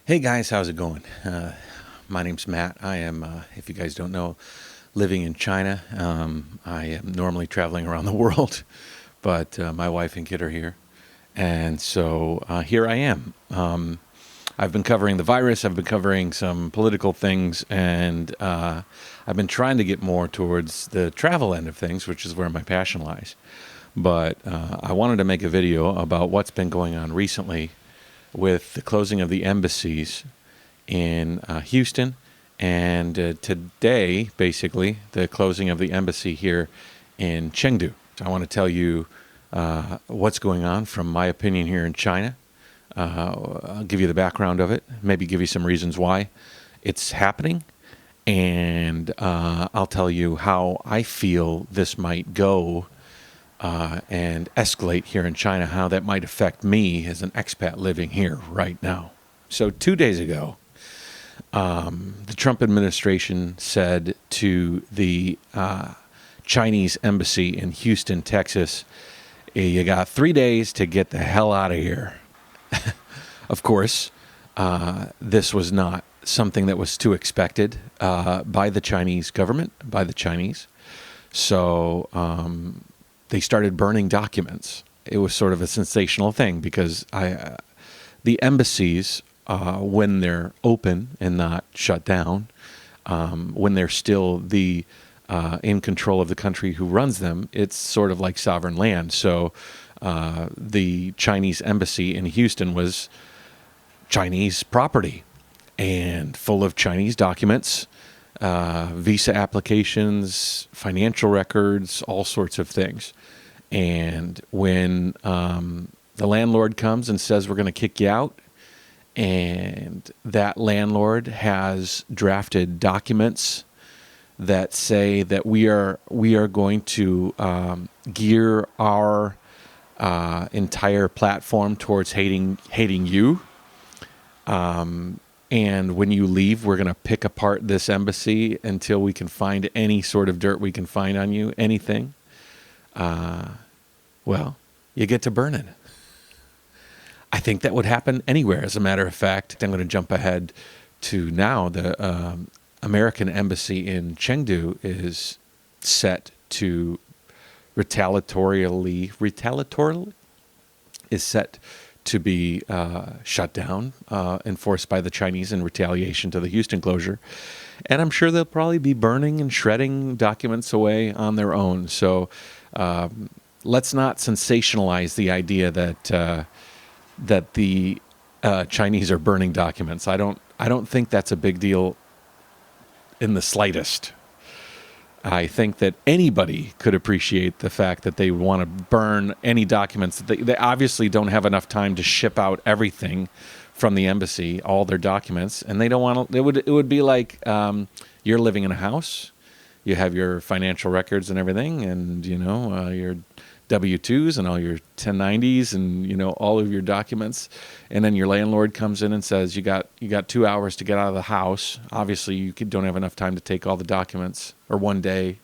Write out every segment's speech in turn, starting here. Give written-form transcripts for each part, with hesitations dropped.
Hey guys, how's it going? My name's Matt. I am, if you guys don't know, living in China. I am normally traveling around the world, but my wife and kid are here. And so here I am. I've been covering the virus, I've been covering some political things, and I've been trying to get more towards the travel end of things, which is where my passion lies. But I wanted to make a video about what's been going on recently with the closing of the embassies in Houston, and today, basically, the closing of the embassy here in Chengdu. So I want to tell you what's going on from my opinion here in China. I'll give you the background of it, maybe give you some reasons why it's happening, and I'll tell you how I feel this might go and escalate here in China, how that might affect me as an expat living here right now. So 2 days ago, the Trump administration said to the Chinese embassy in Houston, Texas, you got 3 days to get the hell out of here. Of course, this was not something that was too expected by the Chinese government, by the Chinese. So they started burning documents. It was sort of a sensational thing because the embassies, when they're open and not shut down, when they're still in control of the country who runs them, it's sort of like sovereign land. So the Chinese embassy in Houston was Chinese property and full of Chinese documents, visa applications, financial records, all sorts of things. And when the landlord comes and says, we're going to kick you out, and that landlord has drafted documents that say that we are going to gear our entire platform towards hating you. And when you leave, we're going to pick apart this embassy until we can find any sort of dirt we can find on you, anything. Well, you get to burning. I think that would happen anywhere. As a matter of fact, I'm going to jump ahead to now. The American embassy in Chengdu is set to retaliatorily is set to be shut down, enforced by the Chinese in retaliation to the Huston closure. And I'm sure they'll probably be burning and shredding documents away on their own. So let's not sensationalize the idea that the Chinese are burning documents. I don't think that's a big deal in the slightest. I think that anybody could appreciate the fact that they want to burn any documents. They obviously don't have enough time to ship out everything from the embassy, all their documents, and they don't want to. It would be like you're living in a house, you have your financial records and everything, and your W-2s and all your 1090s and all of your documents, and then your landlord comes in and says you got 2 hours to get out of the house. Obviously, you don't have enough time to take all the documents, or 1 day.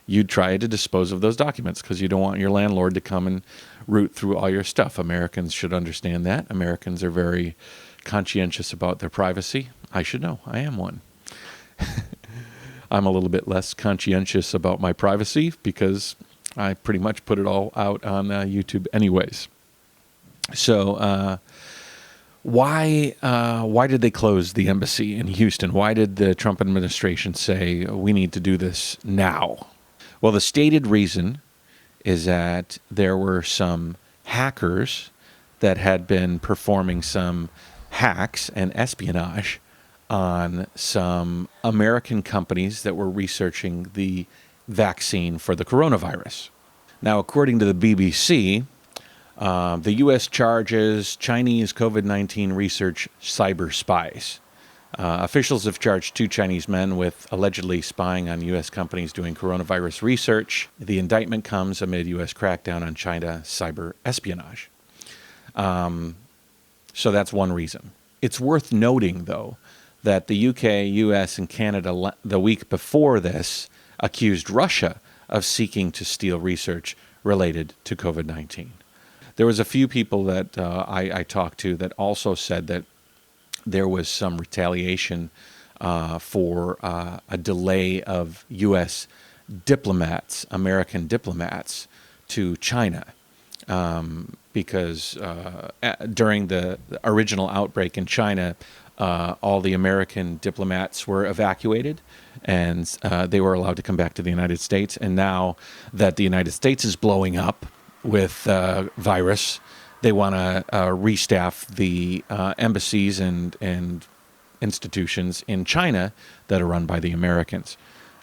You'd try to dispose of those documents because you don't want your landlord to come and root through all your stuff. Americans should understand that. Americans are very conscientious about their privacy. I should know. I am one. I'm a little bit less conscientious about my privacy because I pretty much put it all out on YouTube anyways. So why did they close the embassy in Houston? Why did the Trump administration say we need to do this now? Well, the stated reason is that there were some hackers that had been performing some hacks and espionage on some American companies that were researching the vaccine for the coronavirus. Now, according to the BBC, the U.S. charges Chinese COVID-19 research cyber-spies. Officials have charged 2 Chinese men with allegedly spying on U.S. companies doing coronavirus research. The indictment comes amid U.S. crackdown on China cyber espionage. So that's one reason. It's worth noting, though, that the UK, US, and Canada the week before this accused Russia of seeking to steal research related to COVID-19. There was a few people that I talked to that also said that there was some retaliation for a delay of U.S. diplomats, American diplomats, to China. Because during the original outbreak in China, all the American diplomats were evacuated, and they were allowed to come back to the United States. And now that the United States is blowing up with virus, they want to restaff the embassies and institutions in China that are run by the Americans.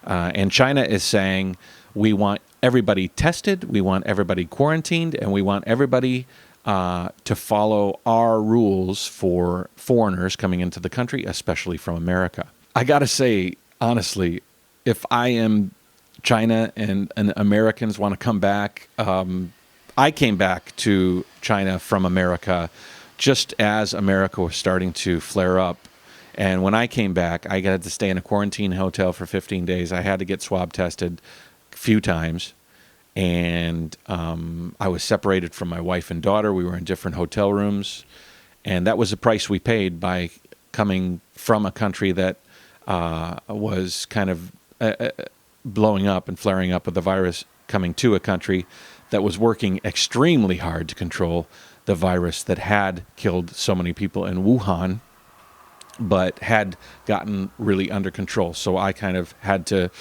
And China is saying, we want everybody tested, we want everybody quarantined, and we want everybody to follow our rules for foreigners coming into the country, especially from America. I got to say, honestly, if I am China and Americans want to come back, I came back to China from America just as America was starting to flare up. And when I came back, I got to stay in a quarantine hotel for 15 days. I had to get swab tested a few times. And I was separated from my wife and daughter. We were in different hotel rooms. And that was the price we paid by coming from a country that was kind of blowing up and flaring up with the virus, coming to a country that was working extremely hard to control the virus that had killed so many people in Wuhan, but had gotten really under control. So I kind of had to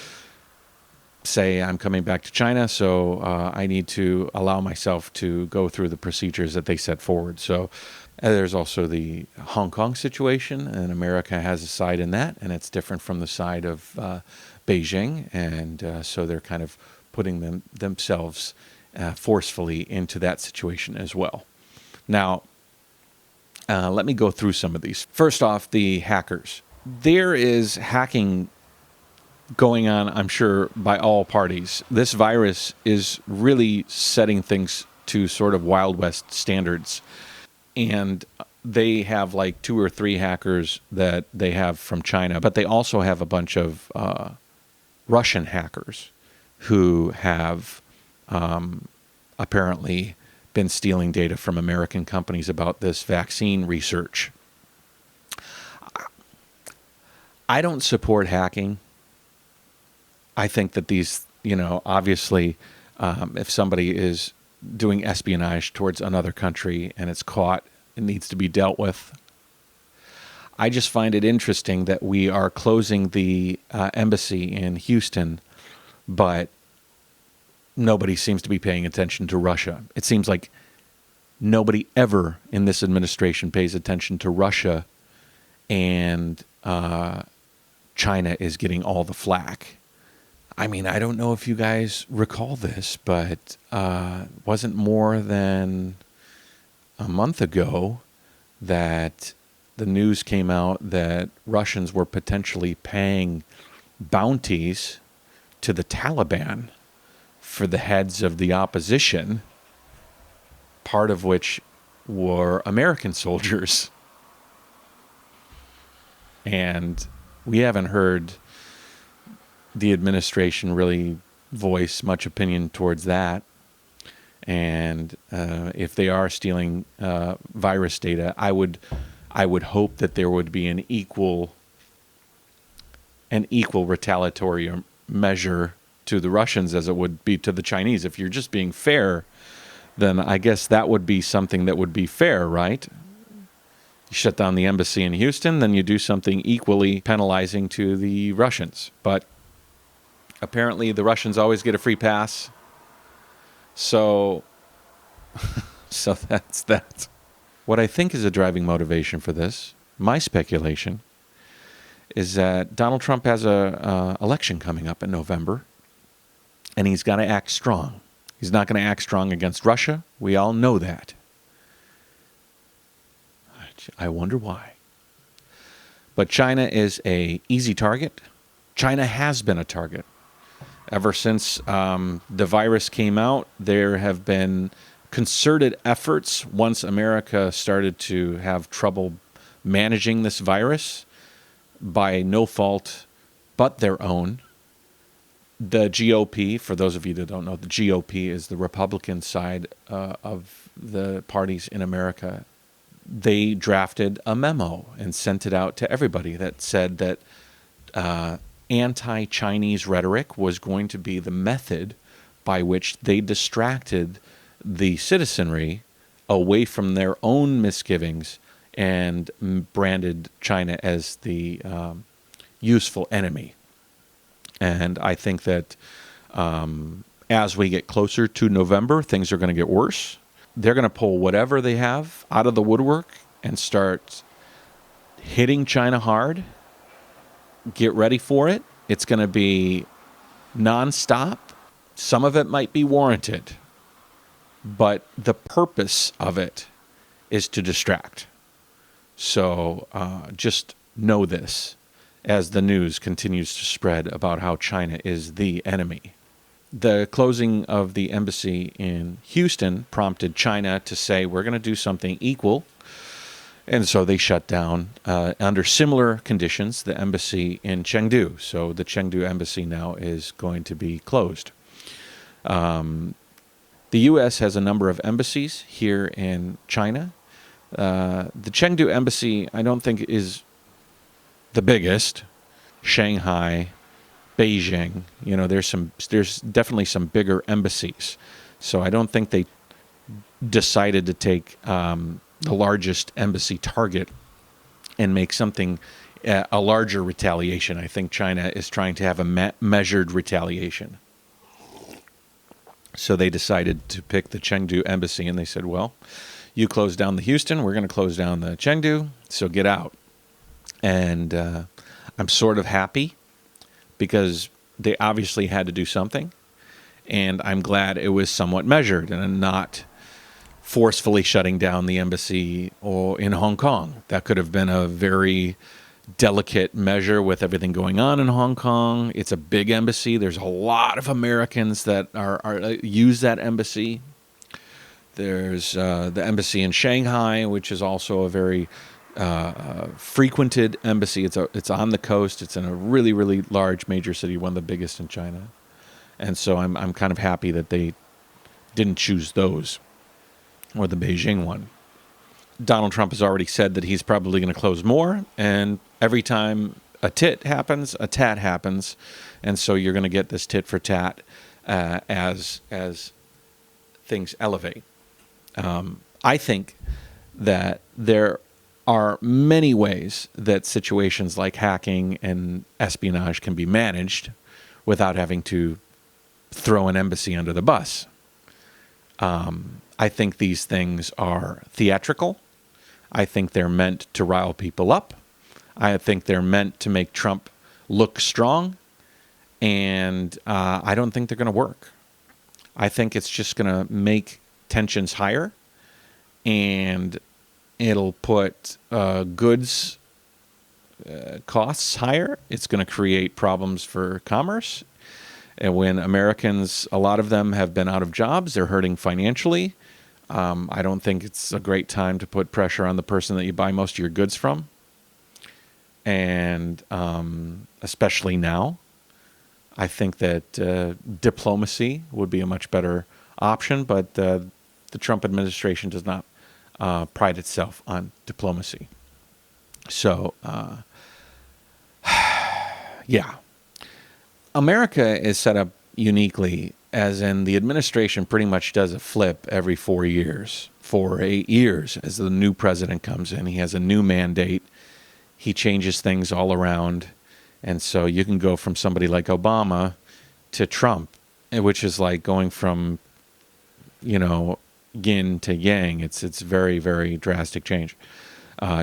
say, I'm coming back to China, so I need to allow myself to go through the procedures that they set forward. So there's also the Hong Kong situation, and America has a side in that, and it's different from the side of Beijing, and so they're kind of putting themselves forcefully into that situation as well. Now, let me go through some of these. First off, the hackers. There is hacking going on, I'm sure, by all parties. This virus is really setting things to sort of Wild West standards. And they have like 2 or 3 hackers that they have from China, but they also have a bunch of Russian hackers who have apparently been stealing data from American companies about this vaccine research. I don't support hacking. I think that these, obviously, if somebody is doing espionage towards another country and it's caught, it needs to be dealt with. I just find it interesting that we are closing the embassy in Huston, but nobody seems to be paying attention to Russia. It seems like nobody ever in this administration pays attention to Russia, and China is getting all the flack. I mean, I don't know if you guys recall this, but wasn't more than a month ago that the news came out that Russians were potentially paying bounties to the Taliban for the heads of the opposition, part of which were American soldiers. And we haven't heard the administration really voice much opinion towards that. And if they are stealing virus data, I would hope that there would be an equal retaliatory measure to the Russians as it would be to the Chinese. If you're just being fair, then I guess that would be something that would be fair, right? You shut down the embassy in Houston, then you do something equally penalizing to the Russians. But apparently the Russians always get a free pass. So that's that. What I think is a driving motivation for this, my speculation, is that Donald Trump has a election coming up in November, and he's got to act strong. He's not going to act strong against Russia. We all know that. I wonder why. But China is an easy target. China has been a target. Ever since the virus came out, there have been concerted efforts once America started to have trouble managing this virus by no fault but their own. The GOP, for those of you that don't know, the GOP is the Republican side of the parties in America they drafted a memo and sent it out to everybody that said that anti-Chinese rhetoric was going to be the method by which they distracted the citizenry away from their own misgivings and branded China as the useful enemy. And I think that as we get closer to November, things are going to get worse. They're going to pull whatever they have out of the woodwork and start hitting China hard. Get ready for it. It's going to be nonstop. Some of it might be warranted, but the purpose of it is to distract. So just know this as the news continues to spread about how China is the enemy. The closing of the embassy in Huston prompted China to say, we're going to do something equal. And so they shut down, under similar conditions, the embassy in Chengdu. So the Chengdu embassy now is going to be closed. The U.S. has a number of embassies here in China. The Chengdu embassy, I don't think, is the biggest. Shanghai, Beijing, there's definitely some bigger embassies. So I don't think they decided to take the largest embassy target and make something a larger retaliation. I think China is trying to have a measured retaliation. So they decided to pick the Chengdu embassy, and they said, well, you close down the Huston, we're going to close down the Chengdu, so get out. And I'm sort of happy because they obviously had to do something, and I'm glad it was somewhat measured and not forcefully shutting down the embassy or in Hong Kong. That could have been a very delicate measure with everything going on in Hong Kong. It's a big embassy. There's a lot of Americans that are use that embassy. There's the embassy in Shanghai, which is also a very frequented embassy. It's on the coast. It's in a really, really large major city, one of the biggest in China. And so I'm kind of happy that they didn't choose those or the Beijing one. Donald Trump has already said that he's probably going to close more, and every time a tit happens, a tat happens, and so you're going to get this tit for tat as things elevate. I think that there are many ways that situations like hacking and espionage can be managed without having to throw an embassy under the bus. I think these things are theatrical. I think they're meant to rile people up. I think they're meant to make Trump look strong. And I don't think they're going to work. I think it's just going to make tensions higher. And it'll put goods costs higher. It's going to create problems for commerce. And when Americans, a lot of them have been out of jobs, they're hurting financially. I don't think it's a great time to put pressure on the person that you buy most of your goods from. And especially now, I think that diplomacy would be a much better option, but the Trump administration does not pride itself on diplomacy. So, yeah. America is set up uniquely, as in the administration pretty much does a flip every 4 years, 4 or 8 years, as the new president comes in. He has a new mandate. He changes things all around. And so you can go from somebody like Obama to Trump, which is like going from, yin to yang. It's very, very drastic change.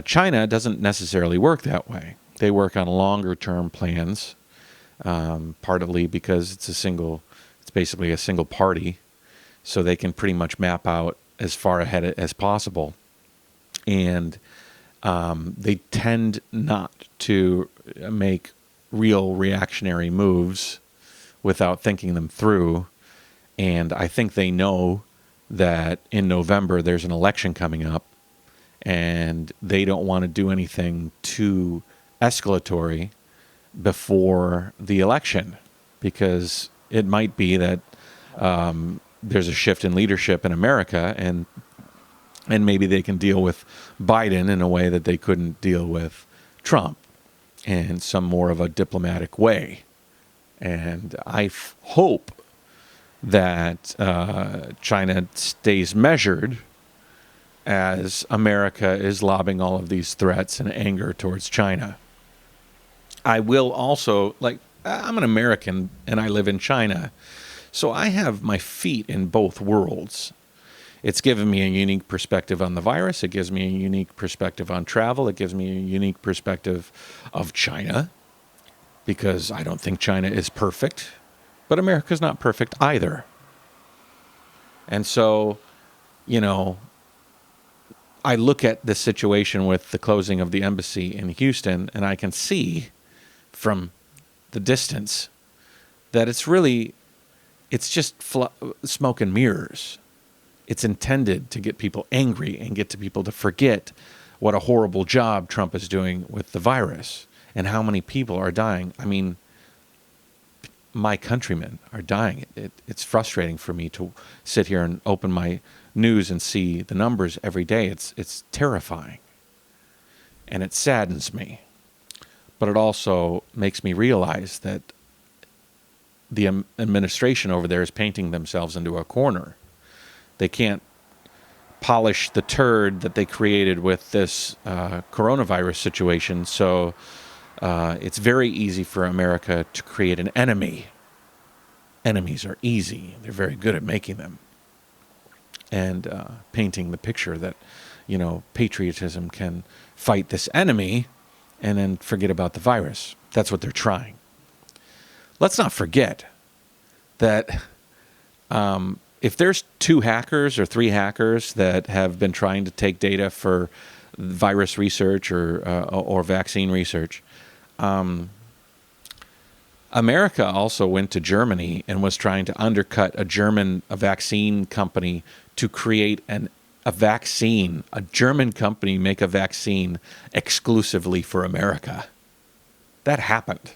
China doesn't necessarily work that way. They work on longer term plans, partly because it's basically a single party, so they can pretty much map out as far ahead as possible. And they tend not to make real reactionary moves without thinking them through. And I think they know that in November there's an election coming up, and they don't want to do anything too escalatory before the election, because it might be that there's a shift in leadership in America, and And maybe they can deal with Biden in a way that they couldn't deal with Trump, in some more of a diplomatic way. And I hope that China stays measured as America is lobbing all of these threats and anger towards China. I will also, like, I'm an American and I live in China, so I have my feet in both worlds. It's given me a unique perspective on the virus. It gives me a unique perspective on travel. It gives me a unique perspective of China, because I don't think China is perfect, but America's not perfect either. And so, you know, I look at this situation with the closing of the embassy in Houston, and I can see from the distance that it's just smoke and mirrors. It's intended to get people angry and get to people to forget what a horrible job Trump is doing with the virus and how many people are dying. I mean, my countrymen are dying. It's frustrating for me to sit here and open my news and see the numbers every day. It's terrifying. And it saddens me. But it also makes me realize that the administration over there is painting themselves into a corner. They can't polish the turd that they created with this coronavirus situation. So it's very easy for America to create an enemy. Enemies are easy. They're very good at making them. And painting the picture that, you know, patriotism can fight this enemy and then forget about the virus. That's what they're trying. Let's not forget that if there's 2 hackers or 3 hackers that have been trying to take data for virus research or vaccine research, America also went to Germany and was trying to undercut a vaccine company to create a vaccine, a German company make a vaccine exclusively for America. That happened.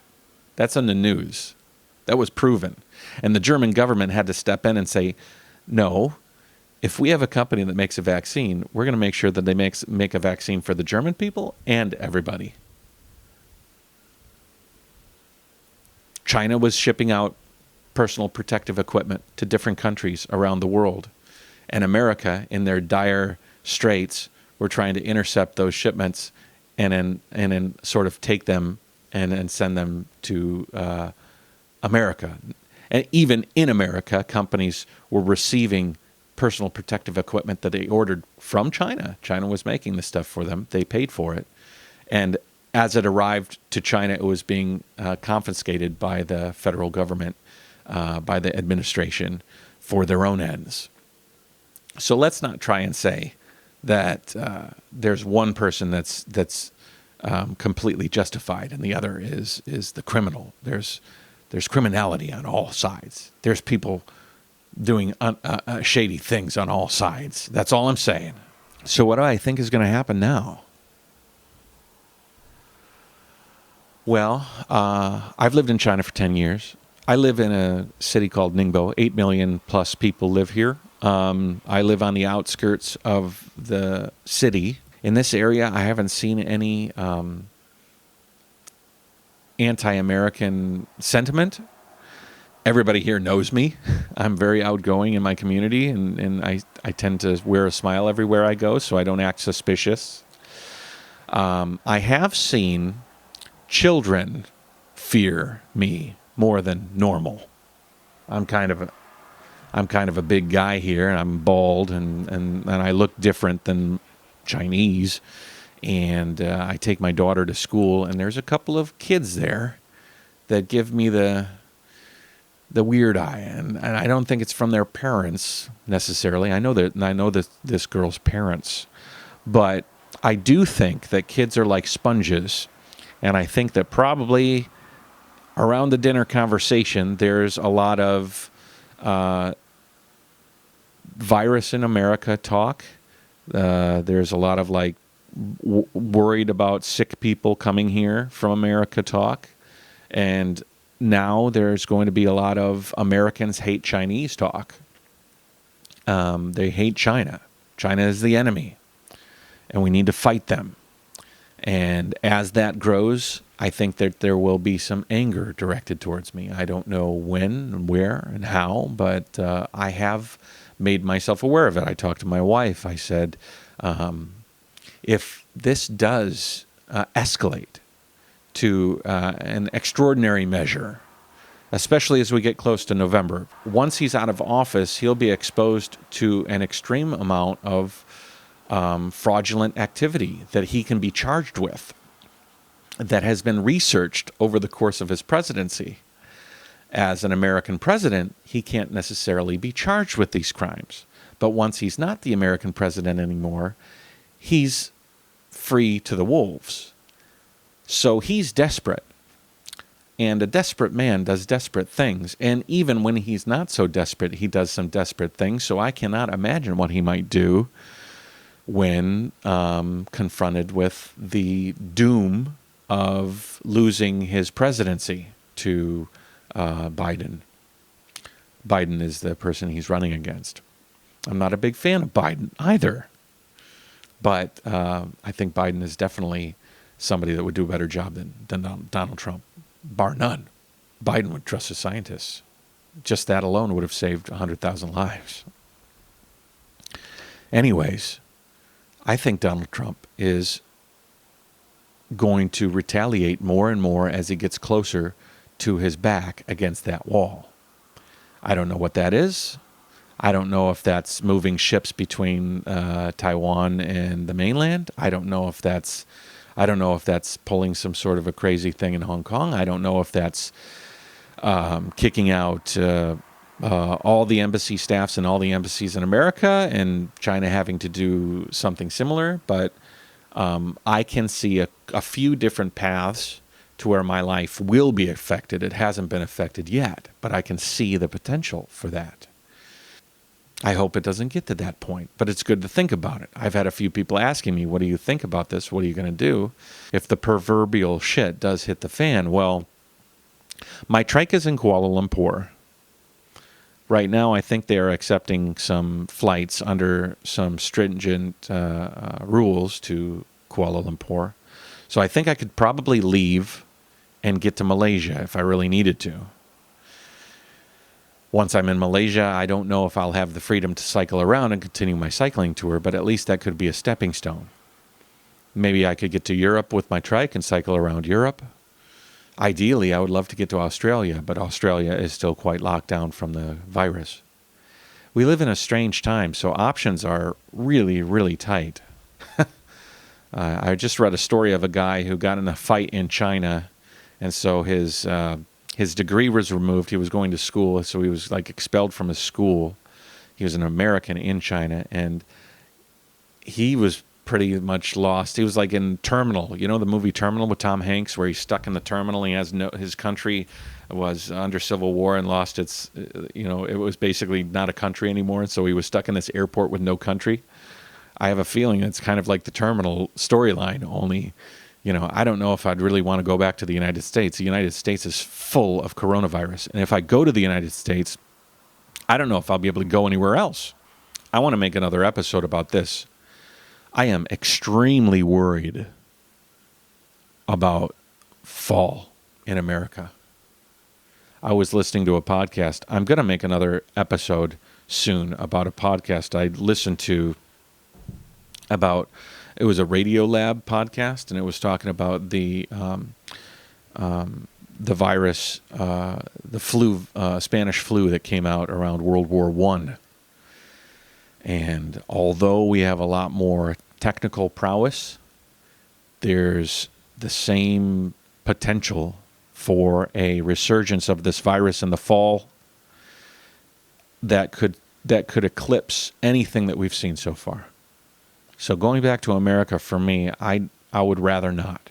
That's on the news. That was proven. And the German government had to step in and say, no, if we have a company that makes a vaccine, we're going to make sure that they make a vaccine for the German people and everybody. China was shipping out personal protective equipment to different countries around the world. And America, in their dire straits, were trying to intercept those shipments and then sort of take them and send them to America. And even in America, companies were receiving personal protective equipment that they ordered from China. China was making the stuff for them. They paid for it. And as it arrived to China, it was being confiscated by the federal government, by the administration, for their own ends. So let's not try and say that there's one person that's completely justified and the other is the criminal. There's criminality on all sides. There's people doing shady things on all sides. That's all I'm saying. So what do I think is going to happen now? Well, I've lived in China for 10 years. I live in a city called Ningbo. 8 million plus people live here. I live on the outskirts of the city. In this area, I haven't seen any anti-American sentiment. Everybody here knows me. I'm very outgoing in my community, and I tend to wear a smile everywhere I go, so I don't act suspicious. I have seen children fear me more than normal. I'm kind of a big guy here, and I'm bald, and I look different than Chinese. And I take my daughter to school, and there's a couple of kids there that give me the weird eye, and I don't think it's from their parents necessarily. I know this girl's parents, but I do think that kids are like sponges, and I think that probably around the dinner conversation there's a lot of virus in America talk. There's a lot of like worried about sick people coming here from America talk, and now there's going to be a lot of Americans hate Chinese talk. They hate China. China is the enemy, and we need to fight them. And as that grows, I think that there will be some anger directed towards me. I don't know when and where and how, but I have made myself aware of it. I talked to my wife. I said, if this does escalate to an extraordinary measure, especially as we get close to November, once he's out of office, he'll be exposed to an extreme amount of fraudulent activity that he can be charged with, that has been researched over the course of his presidency. As an American president, he can't necessarily be charged with these crimes. But once he's not the American president anymore, he's free to the wolves. So he's desperate. And a desperate man does desperate things. And even when he's not so desperate, he does some desperate things. So I cannot imagine what he might do when confronted with the doom of losing his presidency to Biden. Biden is the person he's running against. I'm not a big fan of Biden either. But I think Biden is definitely somebody that would do a better job than Donald Trump, bar none. Biden would trust his scientists. Just that alone would have saved 100,000 lives. Anyways, I think Donald Trump is going to retaliate more and more as he gets closer to his back against that wall. I don't know what that is. I don't know if that's moving ships between Taiwan and the mainland. I don't know if that's pulling some sort of a crazy thing in Hong Kong. I don't know if that's kicking out all the embassy staffs and all the embassies in America, and China having to do something similar. But I can see a few different paths to where my life will be affected. It hasn't been affected yet, but I can see the potential for that. I hope it doesn't get to that point, but it's good to think about it. I've had a few people asking me, what do you think about this? What are you going to do if the proverbial shit does hit the fan? Well, my trike is in Kuala Lumpur. Right now, I think they are accepting some flights under some stringent rules to Kuala Lumpur. So I think I could probably leave and get to Malaysia if I really needed to. Once I'm in Malaysia, I don't know if I'll have the freedom to cycle around and continue my cycling tour, but at least that could be a stepping stone. Maybe I could get to Europe with my trike and cycle around Europe. Ideally, I would love to get to Australia, but Australia is still quite locked down from the virus. We live in a strange time, so options are really, really tight. I just read a story of a guy who got in a fight in China, and so his degree was removed. He was going to school, so he was like expelled from his school. He was an American in China, and he was pretty much lost. He was like in Terminal, you know, the movie Terminal with Tom Hanks, where he's stuck in the terminal. He has his country was under civil war and lost its, it was basically not a country anymore, and so he was stuck in this airport with no country. I have a feeling it's kind of like the Terminal storyline, only, I don't know if I'd really want to go back to the United States. The United States is full of coronavirus, and if I go to the United States, I don't know if I'll be able to go anywhere else. I want to make another episode about this. I am extremely worried about fall in America. I was listening to a podcast. I'm going to make another episode soon about a podcast I listened to about, it was a Radio Lab podcast, and it was talking about the virus, the flu, Spanish flu that came out around World War I. And although we have a lot more technical prowess, there's the same potential for a resurgence of this virus in the fall that could eclipse anything that we've seen so far. So going back to America, for me, I would rather not.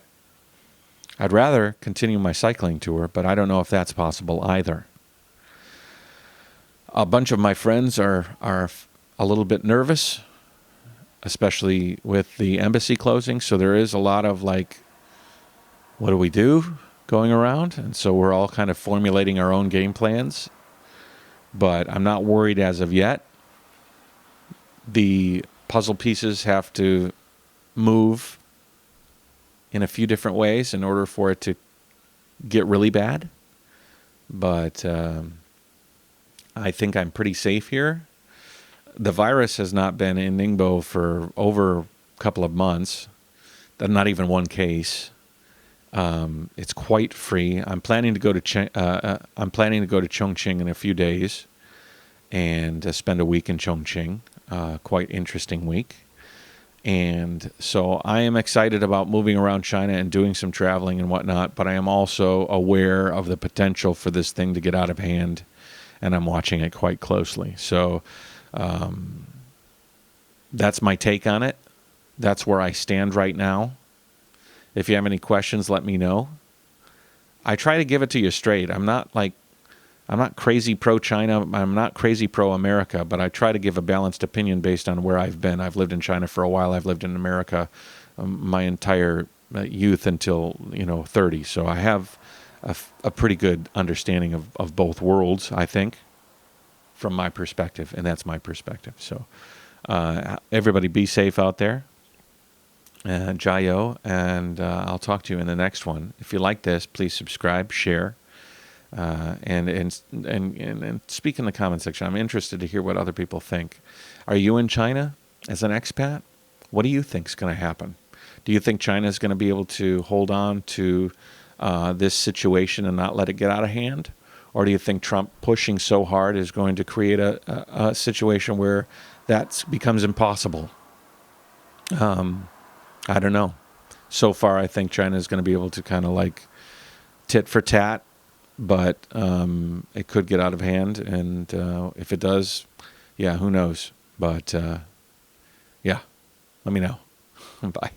I'd rather continue my cycling tour, but I don't know if that's possible either. A bunch of my friends are a little bit nervous, especially with the embassy closing. So there is a lot of like, what do we do going around? And so we're all kind of formulating our own game plans. But I'm not worried as of yet. The puzzle pieces have to move in a few different ways in order for it to get really bad. But I think I'm pretty safe here. The virus has not been in Ningbo for over a couple of months. Not even one case. It's quite free. I'm planning to go to Chongqing in a few days, and spend a week in Chongqing. Quite interesting week. And so I am excited about moving around China and doing some traveling and whatnot, but I am also aware of the potential for this thing to get out of hand, and I'm watching it quite closely. So that's my take on it. That's where I stand right now. If you have any questions, let me know. I try to give it to you straight. I'm not crazy pro-China. I'm not crazy pro-America, but I try to give a balanced opinion based on where I've been. I've lived in China for a while. I've lived in America my entire youth until 30. So I have a pretty good understanding of both worlds, I think, from my perspective, and that's my perspective. So everybody be safe out there. JaYoe, and I'll talk to you in the next one. If you like this, please subscribe, share. And speak in the comment section. I'm interested to hear what other people think. Are you in China as an expat? What do you think is going to happen? Do you think China is going to be able to hold on to this situation and not let it get out of hand? Or do you think Trump pushing so hard is going to create a situation where that becomes impossible? I don't know. So far, I think China is going to be able to kind of like tit for tat, but it could get out of hand, and if it does, yeah, who knows? But yeah, let me know. Bye.